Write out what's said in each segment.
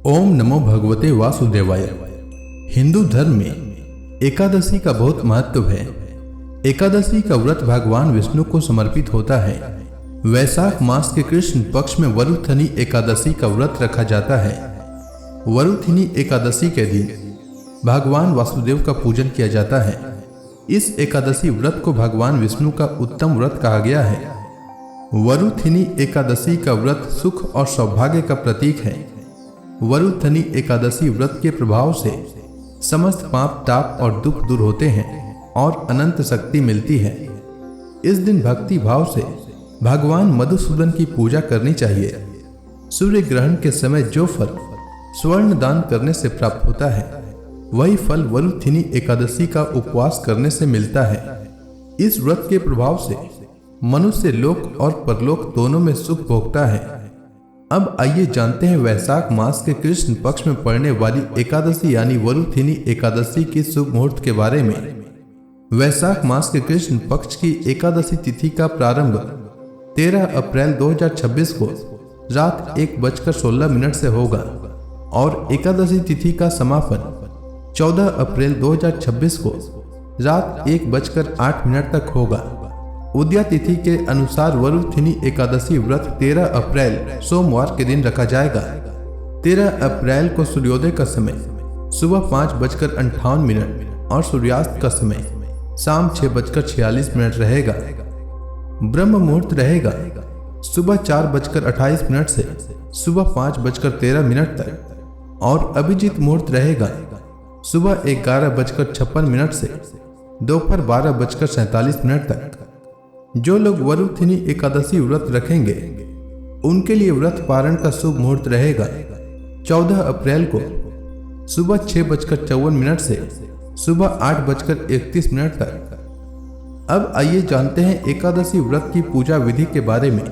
ओम नमो भगवते वासुदेवाय। हिंदू धर्म में एकादशी का बहुत महत्व है। एकादशी का व्रत भगवान विष्णु को समर्पित होता है। वैशाख मास के कृष्ण पक्ष में वरुथनी एकादशी का व्रत रखा जाता है। वरुथनी एकादशी के दिन भगवान वासुदेव का पूजन किया जाता है। इस एकादशी व्रत को भगवान विष्णु का उत्तम व्रत कहा गया है। वरुथनी एकादशी का व्रत सुख और सौभाग्य का प्रतीक है। वरुथनी एकादशी व्रत के प्रभाव से समस्त पाप ताप और दुख दूर होते हैं और अनंत शक्ति मिलती है। इस दिन भक्ति भाव से भगवान मधुसूदन की पूजा करनी चाहिए। सूर्य ग्रहण के समय जो फल स्वर्ण दान करने से प्राप्त होता है, वही फल वरुथनी एकादशी का उपवास करने से मिलता है। इस व्रत के प्रभाव से मनुष्य लोक और परलोक दोनों में सुख भोगता है। अब आइए जानते हैं वैशाख मास के कृष्ण पक्ष में पड़ने वाली एकादशी यानी वरुथनी एकादशी की शुभ मुहूर्त के बारे में। वैशाख मास के कृष्ण पक्ष की एकादशी तिथि का प्रारंभ 13 अप्रैल 2026 को रात 1:16 से होगा और एकादशी तिथि का समापन 14 अप्रैल 2026 को रात 1:08 तक होगा। उदया तिथि के अनुसार वरुथनी एकादशी व्रत 13 अप्रैल सोमवार के दिन रखा जाएगा। 13 अप्रैल को सूर्योदय का समय सुबह 5:58 और सूर्यास्त का समय शाम 6:46 रहेगा। ब्रह्म मुहूर्त रहेगा सुबह 4:28 से सुबह 5:13 तक और अभिजीत मुहूर्त रहेगा सुबह 11:56 से दोपहर 12:47 तक। जो लोग वरुथनी एकादशी व्रत रखेंगे उनके लिए व्रत पारण का शुभ मुहूर्त रहेगा 14 अप्रैल को सुबह 6:54 से सुबह 8:31 तक। अब आइए जानते हैं एकादशी व्रत की पूजा विधि के बारे में।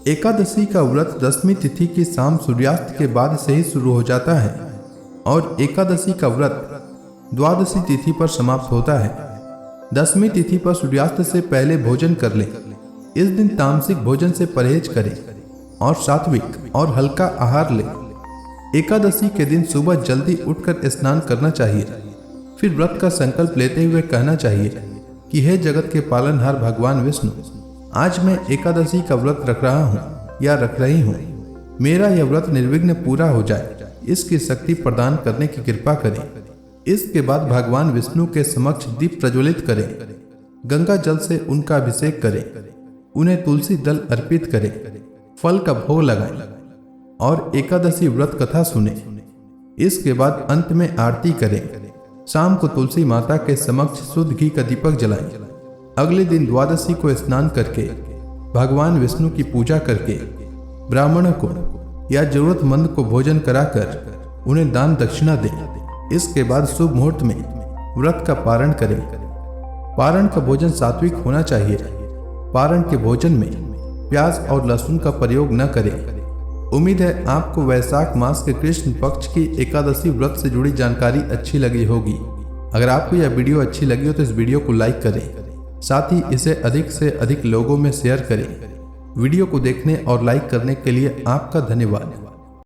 एकादशी का व्रत दशमी तिथि की शाम सूर्यास्त के बाद से ही शुरू हो जाता है और एकादशी का व्रत द्वादशी तिथि पर समाप्त होता है। दशमी तिथि पर सूर्यास्त से पहले भोजन कर लें। इस दिन तामसिक भोजन से परहेज करें और सात्विक और हल्का आहार लें। एकादशी के दिन सुबह जल्दी उठकर स्नान करना चाहिए। फिर व्रत का संकल्प लेते हुए कहना चाहिए कि हे जगत के पालनहार भगवान विष्णु, आज मैं एकादशी का व्रत रख रहा हूँ या रख रही हूँ। मेरा यह व्रत निर्विघ्न पूरा हो जाए, इसकी शक्ति प्रदान करने की कृपा करें। इसके बाद भगवान विष्णु के समक्ष दीप प्रज्वलित करें, गंगा जल से उनका अभिषेक करें, उन्हें तुलसी दल अर्पित करें, फल का भोग लगाएं और एकादशी व्रत कथा सुने। इसके बाद अंत में आरती करें। शाम को तुलसी माता के समक्ष शुद्ध घी का दीपक जलाएं। अगले दिन द्वादशी को स्नान करके भगवान विष्णु की पूजा करके ब्राह्मणों को या जरूरतमंद को भोजन कराकर उन्हें दान दक्षिणा दें। इसके बाद शुभ मुहूर्त में व्रत का पारण करें। पारण का भोजन सात्विक होना चाहिए। पारण के भोजन में प्याज और लहसुन का प्रयोग न करें। उम्मीद है आपको वैशाख मास के कृष्ण पक्ष की एकादशी व्रत से जुड़ी जानकारी अच्छी लगी होगी। अगर आपको यह वीडियो अच्छी लगी हो तो इस वीडियो को लाइक करें, साथ ही इसे अधिक से अधिक लोगों में शेयर करें। वीडियो को देखने और लाइक करने के लिए आपका धन्यवाद।